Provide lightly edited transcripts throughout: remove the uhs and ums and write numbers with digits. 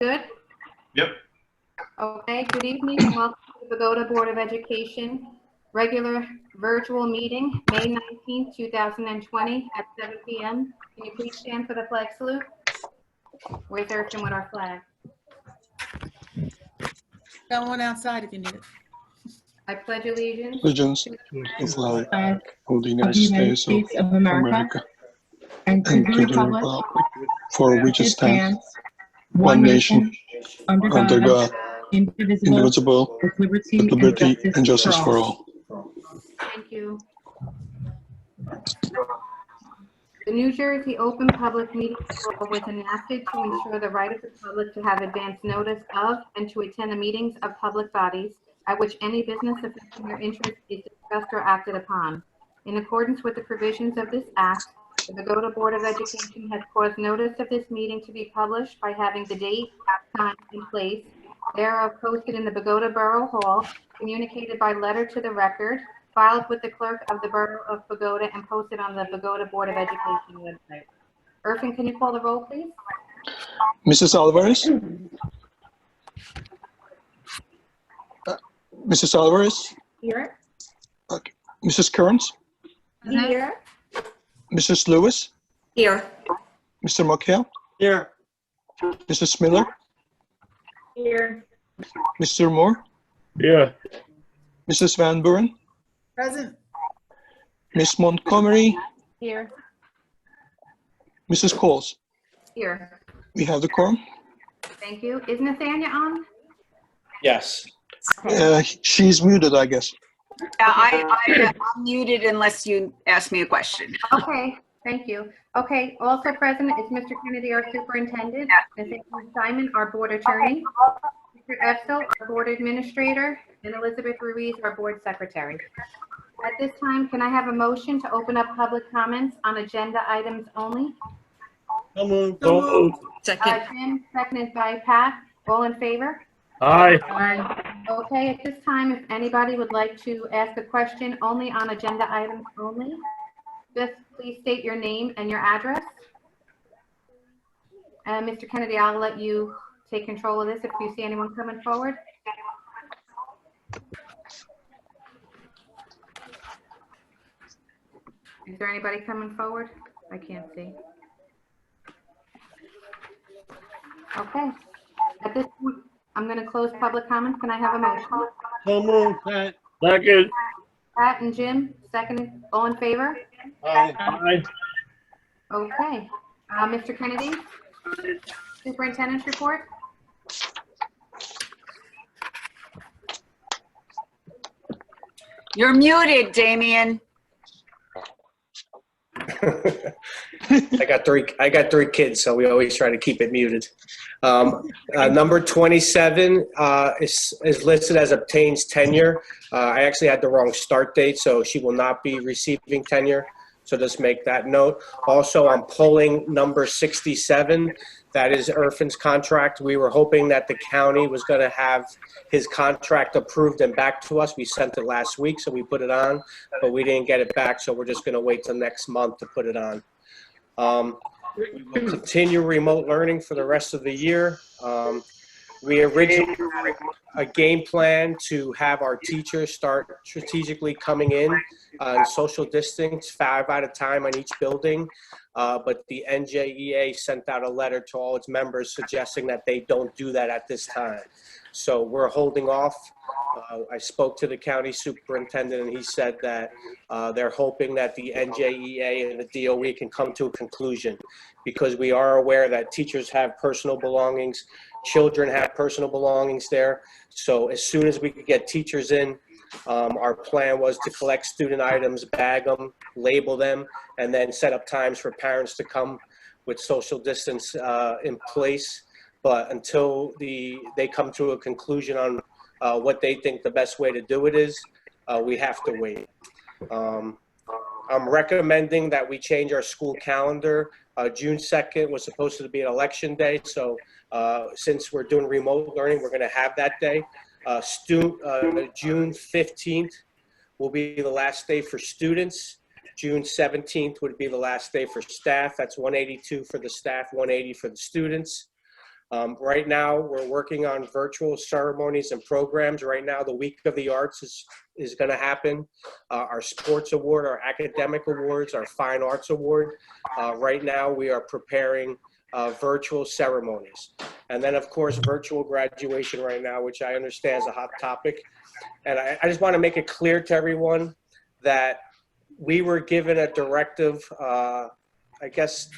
Good? Yep. Okay, good evening and welcome to the Bogota Board of Education regular virtual meeting, May 19th, 2020 at 7 p.m. Can you please stand for the flag salute? Where's Erickson with our flag? Got one outside if you need it. I pledge allegiance Allegiance to to the flag of the United States of America and to and the to the republic republic for which it which stands, stands one nation, under under God, God, indivisible, indivisible, with liberty, with liberty and justice for all. Thank you. The New Jersey Open Public Meetings Law was enacted to ensure the right of the public to have advance notice of and to attend the meetings of public bodies at which any business affecting their interest is discussed or acted upon. In accordance with the provisions of this act, the Bogota Board of Education has caused notice of this meeting to be published by having the date, time, and place thereof posted in the Bogota Borough Hall, communicated by letter to the record, filed with the clerk of the Borough of Bogota, and posted on the Bogota Board of Education website. Irfin, can you call the roll, please? Mrs. Alvarez? Mrs. Alvarez? Here. Okay. Mrs. Kearns? Here. Mrs. Lewis? Here. Mr. McHale? Here. Mrs. Miller? Here. Mr. Moore? Yeah. Mrs. Van Buren? Present. Miss Montgomery? Here. Mrs. Coles? Here. We have the quorum. Thank you. Is Nathania on? Yes. She's muted, I guess. I'm muted unless you ask me a question. Okay, thank you. Okay, also present is Mr. Kennedy, our superintendent, Nathaniel Simon, our board attorney, Mr. Efsel, our board administrator, and Elizabeth Ruiz, our board secretary. At this time, can I have a motion to open up public comments on agenda items only? So moved. Second. Jim, seconded by Pat. All in favor? Aye. Okay, at this time, if anybody would like to ask a question only on agenda items only, just please state your name and your address. And Mr. Kennedy, I'll let you take control of this if you see anyone coming forward. Is there anybody coming forward? I can't see. Okay. At this point, I'm going to close public comments. Can I have a motion? So moved, Pat. Second. Pat and Jim, second. All in favor? Aye. Aye. Okay. Mr. Kennedy, superintendent's report. You're muted, Damien. I got three kids, so we always try to keep it muted. Number 27 is listed as obtains tenure. I actually had the wrong start date, so she will not be receiving tenure. So just make that note. Also, I'm pulling number 67. That is Irfin's contract. We were hoping that the county was going to have his contract approved and back to us. We sent it last week, so we put it on, but we didn't get it back, so we're just going to wait till next month to put it on. We will continue remote learning for the rest of the year. We originally had a game plan to have our teachers start strategically coming in and social distance 5 at a time on each building. But the NJEA sent out a letter to all its members suggesting that they don't do that at this time. So we're holding off. I spoke to the county superintendent and he said that they're hoping that the NJEA and the DOE can come to a conclusion, because we are aware that teachers have personal belongings, children have personal belongings there. So as soon as we could get teachers in, our plan was to collect student items, bag them, label them, and then set up times for parents to come with social distance in place. But until they come to a conclusion on what they think the best way to do it is, we have to wait. I'm recommending that we change our school calendar. June 2nd was supposed to be an election day, so since we're doing remote learning, we're going to have that day. June 15th will be the last day for students. June 17th would be the last day for staff. That's 182 for the staff, 180 for the students. Right now, we're working on virtual ceremonies and programs. Right now, the Week of the Arts is going to happen. Our sports award, our academic awards, our fine arts award. Right now, we are preparing virtual ceremonies. And then, of course, virtual graduation right now, which I understand is a hot topic. And I just want to make it clear to everyone that we were given a directive, I guess,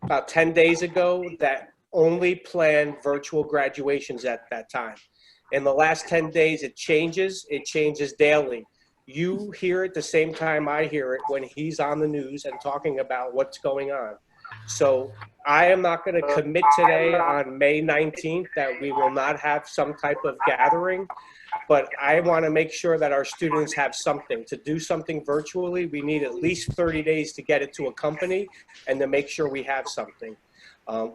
about 10 days ago that only plan virtual graduations at that time. In the last 10 days, it changes daily. You hear it the same time I hear it when he's on the news and talking about what's going on. So I am not going to commit today on May 19th that we will not have some type of gathering, but I want to make sure that our students have something. To do something virtually, we need at least 30 days to get it to a company and to make sure we have something.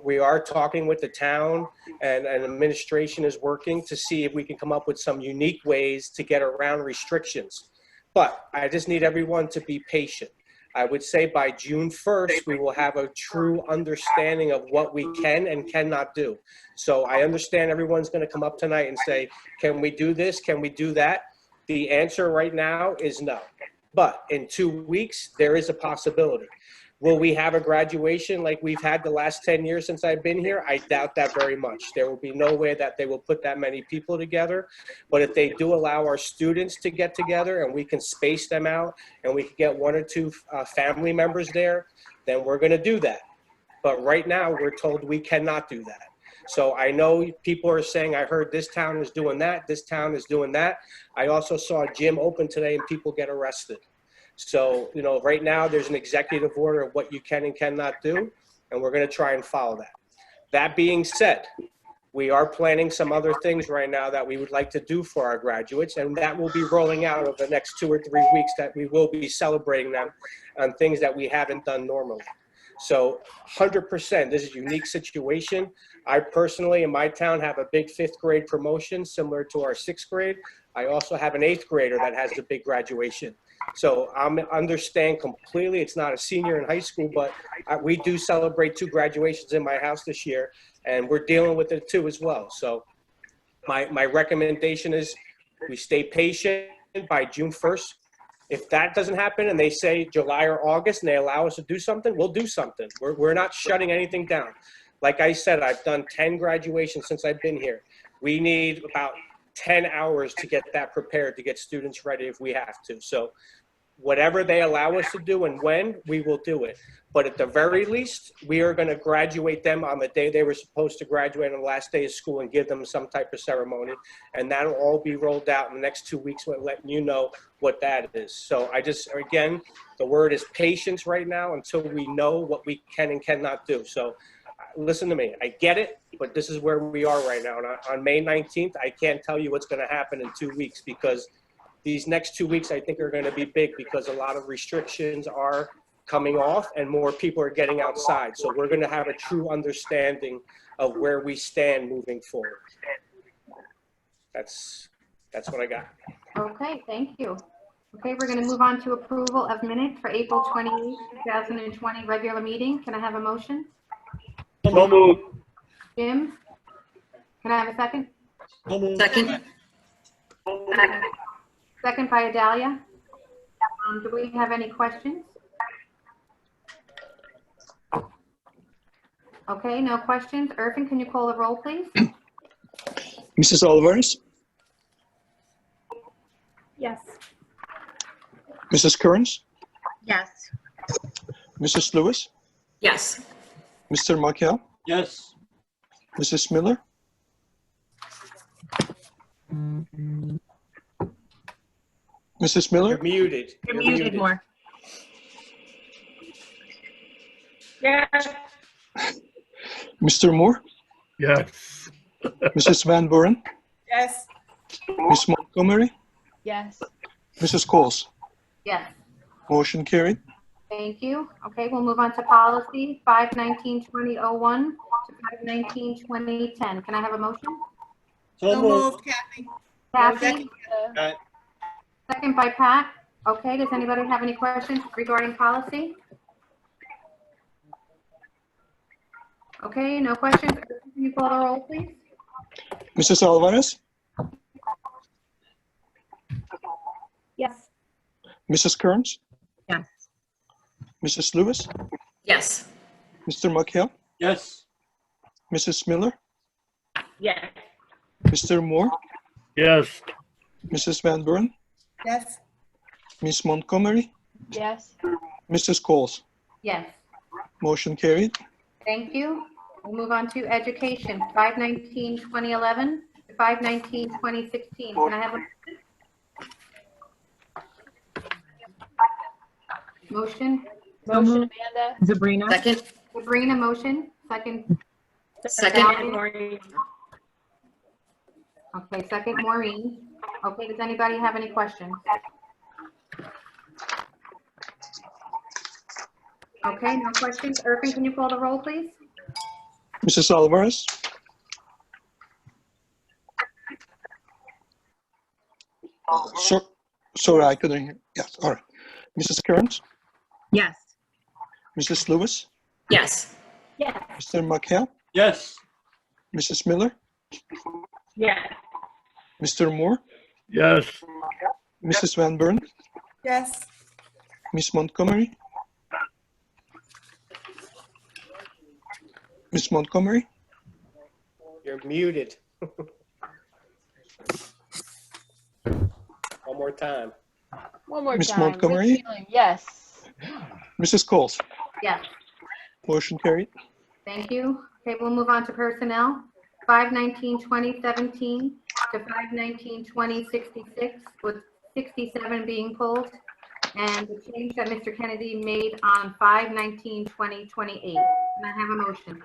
We are talking with the town, and administration is working to see if we can come up with some unique ways to get around restrictions. But I just need everyone to be patient. I would say by June 1st, we will have a true understanding of what we can and cannot do. So I understand everyone's going to come up tonight and say, can we do this? Can we do that? The answer right now is no. But in 2 weeks, there is a possibility. Will we have a graduation like we've had the last 10 years since I've been here? I doubt that very much. There will be no way that they will put that many people together. But if they do allow our students to get together and we can space them out and we can get 1 or 2 family members there, then we're going to do that. But right now, we're told we cannot do that. So I know people are saying, I heard this town is doing that, this town is doing that. I also saw a gym open today and people get arrested. So, you know, right now there's an executive order of what you can and cannot do, and we're going to try and follow that. That being said, we are planning some other things right now that we would like to do for our graduates, and that will be rolling out over the next 2 or 3 weeks that we will be celebrating them on things that we haven't done normally. So 100%, this is a unique situation. I personally, in my town, have a big 5th grade promotion similar to our 6th grade. I also have an 8th grader that has a big graduation. So I understand completely. It's not a senior in high school, but we do celebrate 2 graduations in my house this year, and we're dealing with it too as well. So my recommendation is we stay patient by June 1st. If that doesn't happen and they say July or August and they allow us to do something, we'll do something. We're not shutting anything down. Like I said, I've done 10 graduations since I've been here. We need about 10 hours to get that prepared, to get students ready if we have to. So whatever they allow us to do and when, we will do it. But at the very least, we are going to graduate them on the day they were supposed to graduate on the last day of school and give them some type of ceremony. And that'll all be rolled out in the next 2 weeks, letting you know what that is. So I just, again, the word is patience right now until we know what we can and cannot do. So listen to me, I get it, but this is where we are right now. And on May 19th, I can't tell you what's going to happen in 2 weeks, because these next 2 weeks, I think, are going to be big, because a lot of restrictions are coming off and more people are getting outside. So we're going to have a true understanding of where we stand moving forward. That's what I got. Okay, thank you. Okay, we're going to move on to approval of minutes for April 28, 2020 regular meeting. Can I have a motion? So moved. Jim? Can I have a second? So moved. Second. Second by Adalia. Do we have any questions? Okay, no questions. Irvin, can you call the roll, please? Mrs. Alvarez, Yes. Mrs. Kearns, Yes. Mrs. Lewis, Yes. Mr. Markel, Yes. Mrs. Miller, Mrs. Miller, You're muted. You're muted more. Yes. Mr. Moore, Yes. Mrs. Van Buren, Yes. Miss Montgomery, Yes. Mrs. Coles. Yes. Motion carried. Thank you. Okay, we'll move on to policy 519-2001 to 519-2010. Can I have a motion? So moved. Kathy. Kathy, Pat. second by Pat. Okay, does anybody have any questions regarding policy? Okay, no questions. Can you call the roll, please? Mrs. Alvarez, Yes. Mrs. Kearns, Yes. Mrs. Lewis, Yes. Mr. McHale, Yes. Mrs. Miller, Yes. Mr. Moore, Yes. Mrs. Van Buren, Yes. Ms. Montgomery, Yes. Mrs. Coles. Yes. Motion carried. Thank you. We'll move on to education, 5/19/2011 to 5/19/2016. Can I have a motion? Motion, Amanda. Sabrina. Second? Sabrina, motion. Second. Second? Maureen. Okay, second, Maureen. Okay, does anybody have any questions? Okay, no questions. Irving, can you call the roll, please? Mrs. Alvarez, sorry, I couldn't hear. Yes, all right. Mrs. Kearns, Yes. Mrs. Lewis, Yes. Yes. Mr. McHale, Yes. Mrs. Miller, Yes. Mr. Moore, Yes. Mrs. Van Buren, Yes. Ms. Montgomery, Ms. Montgomery, You're muted. One more time. One more Ms. time. Montgomery? Good feeling. Yes. Mrs. Coles. Yes. Motion carried. Thank you. Okay, we'll move on to personnel. 5/19/2017 to 5/19/2066, with 67 being pulled. And the change that Mr. Kennedy made on 5/19/2028. Can I have a motion?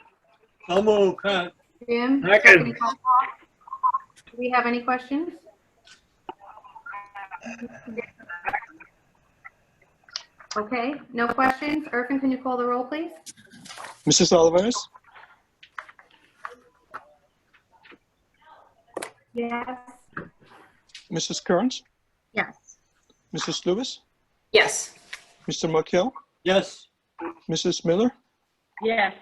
So moved, Pat. Jim? Second. Do we have any questions? Okay, no questions. Irving, can you call the roll, please? Mrs. Alvarez, Yes. Mrs. Kearns, Yes. Mrs. Lewis, Yes. Mr. McHale, Yes. Mrs. Miller, Yes.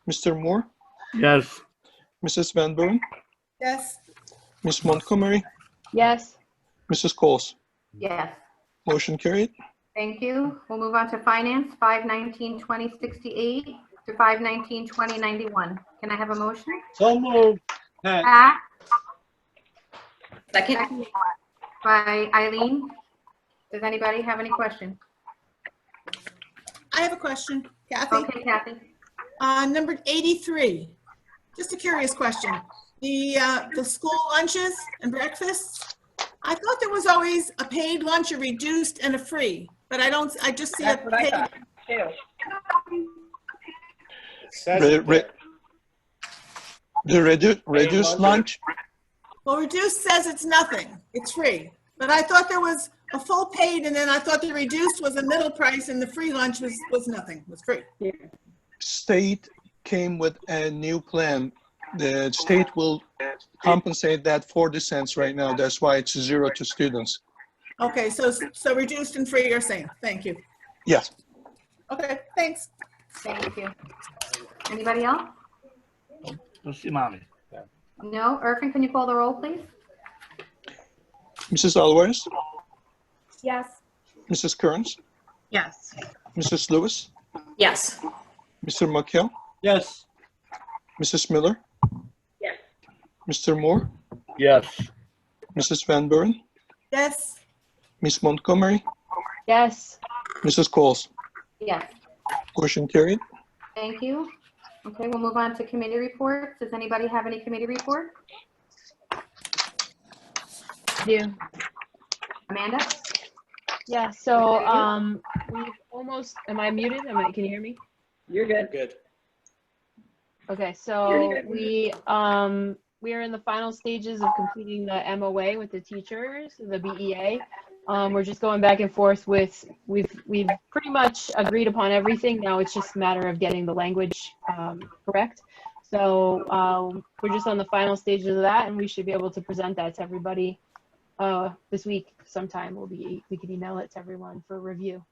Mr. Moore, Yes. Mrs. Van Buren, Yes. Ms. Montgomery, Yes. Mrs. Coles. Yes. Motion carried. Thank you. We'll move on to finance, 5/19/2068 to 5/19/2091. Can I have a motion? So moved, Pat. Pat, Second? second by Eileen. Does anybody have any questions? I have a question, Kathy. Okay, Kathy. Number 83, just a curious question. The school lunches and breakfasts, I thought there was always a paid lunch, a reduced, and a free, but I just see a That's what I paid. thought too. It says Re- it re- there. The reduced lunch, Well, reduced says it's nothing, it's free. But I thought there was a full paid, and then I thought the reduced was a middle price, and the free lunch was nothing, was free. state came with a new plan. The state will compensate that 40 cents right now. That's why it's 0 to students. Okay, so reduced and free are same, thank you. Yes. Okay, thanks. Thank you. Anybody else? Let's see, mommy. No. Irving, can you call the roll, please? Mrs. Alvarez, Yes. Mrs. Kearns, Yes. Mrs. Lewis, Yes. Mr. McHale, Yes. Mrs. Miller, Yes. Mr. Moore, Yes. Mrs. Van Buren, Yes, Ms. Montgomery, Yes. Mrs. Coles. Yes. Motion carried. Thank you. Okay, we'll move on to committee reports. Does anybody have any committee report? Do. Amanda? Yeah. So we've almost. Am I muted? Can you hear me? You're good. Good. Okay. So we are in the final stages of completing the MOA with the teachers, the BEA. We're just going back and forth with, we've pretty much agreed upon everything. Now it's just a matter of getting the language correct. So we're just on the final stages of that, and we should be able to present that to everybody this week sometime. We can email it to everyone for review.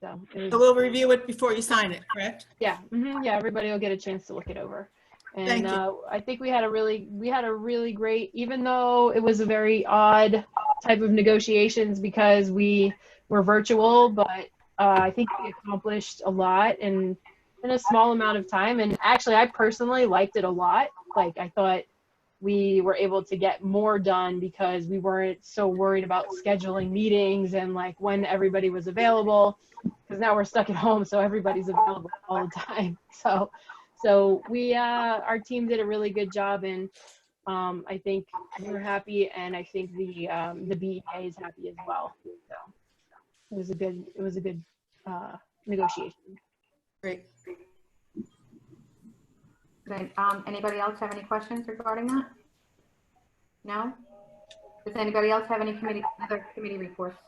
So, it So was, we'll review it before you sign it, correct? yeah, yeah, everybody will get a chance to look it over. Thank And you. I think we had a really great, even though it was a very odd type of negotiations because we were virtual, but I think we accomplished a lot in a small amount of time. And actually, I personally liked it a lot. Like, I thought we were able to get more done because we weren't so worried about scheduling meetings and like when everybody was available, because now we're stuck at home, so everybody's available all the time. So we, our team did a really good job, and I think we're happy, and I think the BEA is happy as well. So it was a good negotiation. Great. Great. Anybody else have any questions regarding that? No? Does anybody else have any other committee reports?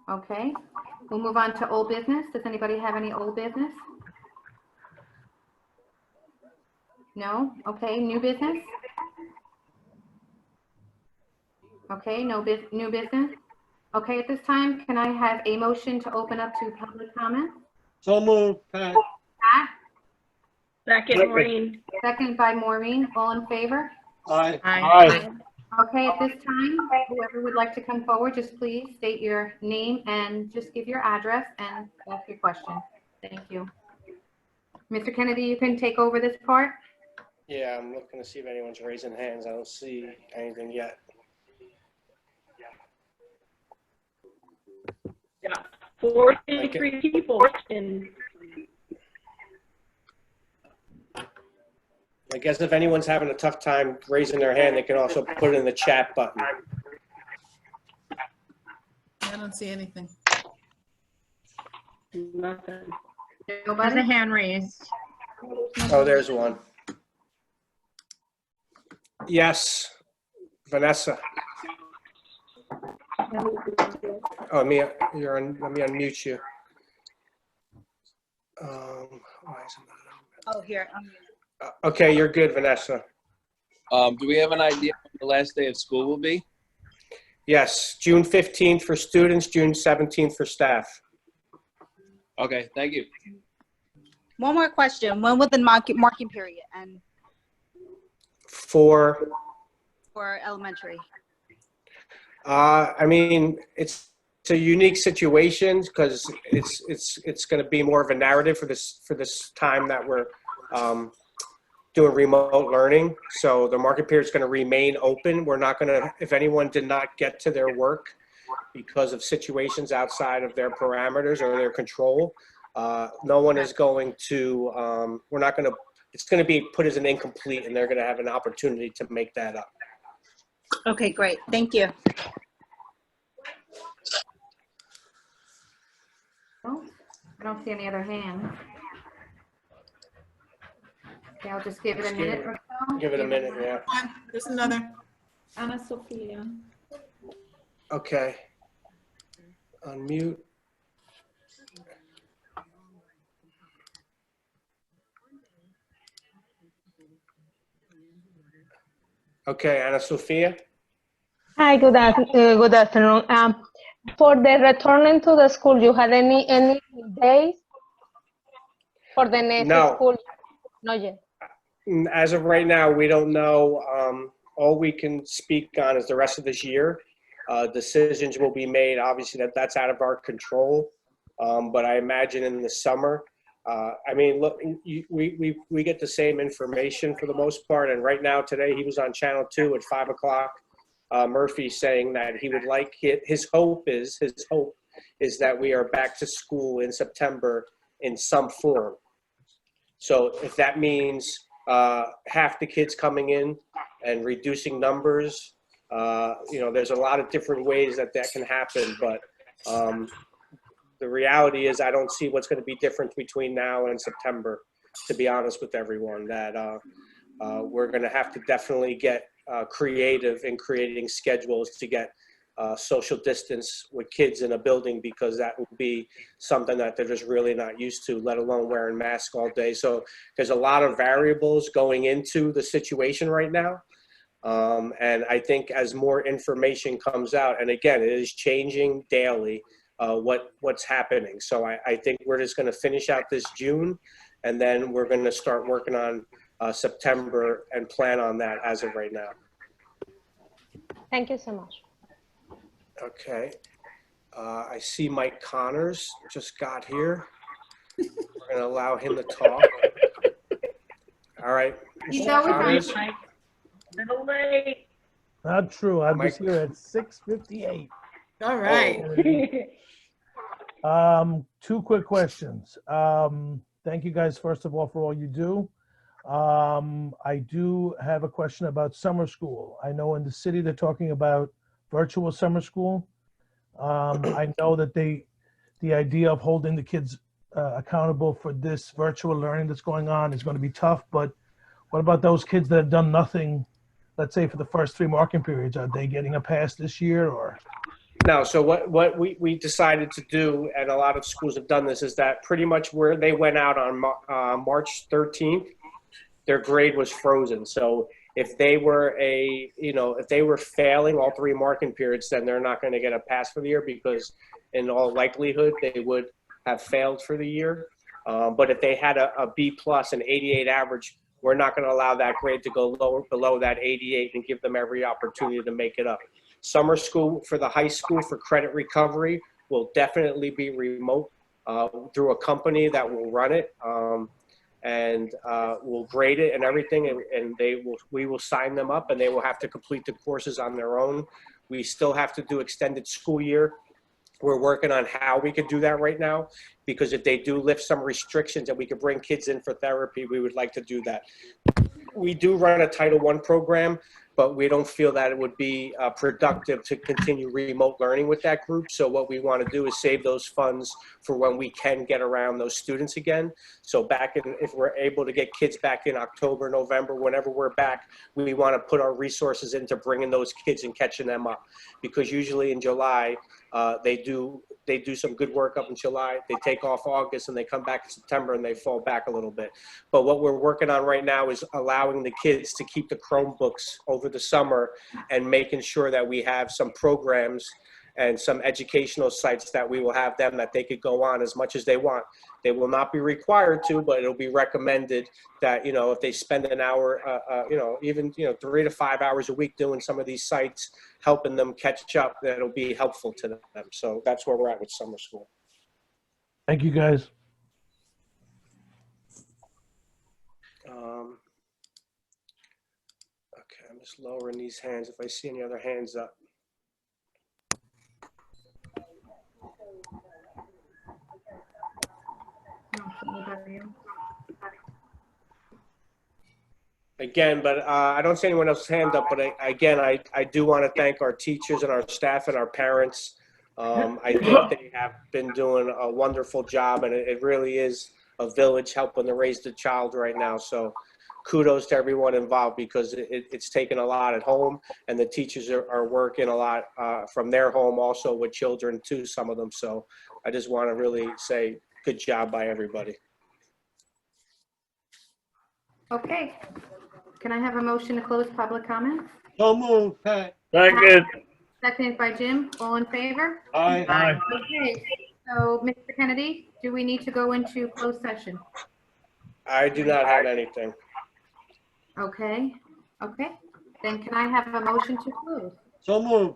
Okay, we'll move on to old business. Does anybody have any old business? No? Okay, new business? Okay, new business? Okay, at this time, can I have a motion to open up to public comment? So moved, Pat. Pat, Second, Maureen. second by Maureen, all in favor? Aye. Aye. Okay, at this time, whoever would like to come forward, just please state your name and just give your address and ask your question. Thank you. Mr. Kennedy, you can take over this part. Yeah, I'm looking to see if anyone's raising hands. I don't see anything yet. Yeah, 43 people in. I guess if anyone's having a tough time raising their hand, they can also put it in the chat button. I don't see anything. Nothing. There's a Nobody? hand raised. Oh, there's one. Yes, Vanessa. Oh, Mia, you're on. Let me unmute you. Why is it not- Oh, here. Okay, you're good, Vanessa. Do we have an idea when the last day of school will be? Yes, June 15th for students, June 17th for staff. Okay, thank you. One more question. When will the marking period end For, for elementary? I mean, it's a unique situation because it's going to be more of a narrative for this time that we're doing remote learning. So the market period is going to remain open. We're not going to, if anyone did not get to their work because of situations outside of their parameters or their control, no one is going to, we're not going to, it's going to be put as an incomplete, and they're going to have an opportunity to make that up. Okay, great. Thank you. Oh, I don't see any other hands. Okay, I'll just give it a minute or so. Give it a minute, yeah. One, there's another. Anna Sophia. Okay. Unmute. Okay, Anna Sophia. Hi, good afternoon. For the returning to the school, you had any days for the next No. school? Not yet. As of right now, we don't know. All we can speak on is the rest of this year. Decisions will be made. Obviously, that's out of our control. But I imagine in the summer, I mean, look, we get the same information for the most part. And right now, today, he was on Channel 2 at 5 o'clock. Murphy saying that he would like his hope is that we are back to school in September in some form. So if that means half the kids coming in and reducing numbers, you know, there's a lot of different ways that can happen. But the reality is I don't see what's going to be different between now and September, to be honest with everyone, that we're going to have to definitely get creative in creating schedules to get social distance with kids in a building, because that will be something that they're just really not used to, let alone wearing masks all day. So there's a lot of variables going into the situation right now. And I think as more information comes out, and again, it is changing daily, what's happening. So I think we're just going to finish out this June, and then we're going to start working on September and plan on that as of right now. Thank you so much. Okay. I see Mike Connors just got here. We're going to allow him to talk. All right. He's Mr. always Connors. Little late. Not true. I was Mike. here at 6:58. All right. Two quick questions. Thank you guys, first of all, for all you do. I do have a question about summer school. I know in the city they're talking about virtual summer school. I know that the idea of holding the kids accountable for this virtual learning that's going on is going to be tough, but what about those kids that have done nothing, let's say for the first 3 marking periods? Are they getting a pass this year or? No, so what we decided to do, and a lot of schools have done this, is that pretty much where they went out on March 13th, their grade was frozen. So if they were if they were failing all 3 marking periods, then they're not going to get a pass for the year, because in all likelihood they would have failed for the year. But if they had a B plus, an 88 average, we're not going to allow that grade to go below that 88 and give them every opportunity to make it up. Summer school for the high school for credit recovery will definitely be remote through a company that will run it, and will grade it and everything, and we will sign them up, and they will have to complete the courses on their own. We still have to do extended school year. We're working on how we could do that right now, because if they do lift some restrictions and we could bring kids in for therapy, we would like to do that. We do run a Title I program, but we don't feel that it would be productive to continue remote learning with that group. So what we want to do is save those funds for when we can get around those students again. So if we're able to get kids back in October, November, whenever we're back, we want to put our resources into bringing those kids and catching them up. Because usually in July, they do some good work up in July. They take off August and they come back in September and they fall back a little bit. But what we're working on right now is allowing the kids to keep the Chromebooks over the summer and making sure that we have some programs and some educational sites that we will have them that they could go on as much as they want. They will not be required to, but it'll be recommended that, if they spend an hour, even 3 to 5 hours a week doing some of these sites, helping them catch up, that'll be helpful to them. So that's where we're at with summer school. Thank you, guys. Okay, I'm just lowering these hands if I see any other hands up. Again, but I don't see anyone else's hand up, but I do want to thank our teachers and our staff and our parents. I think they have been doing a wonderful job, and it really is a village helping to raise the child right now. So kudos to everyone involved, because it's taken a lot at home, and the teachers are working a lot from their home also with children too, some of them. So I just want to really say good job by everybody. Okay. Can I have a motion to close public comment? So moved, Pat. Second. Seconded by Jim. All in favor? Aye. Okay. So, Mr. Kennedy, do we need to go into closed session? I do not have anything. Okay. Okay. Then can I have a motion to close? So moved.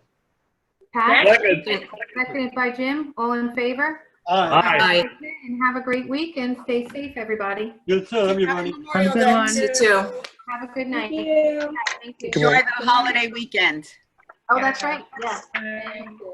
Pat? Second. Seconded by Jim. All in favor? Aye. Okay, and have a great week and stay safe, everybody. You too, everybody. Have a good one. You too. Have a good night. Thank you. Thank you. Enjoy the holiday weekend. Oh, that's right. Yes. Thank you.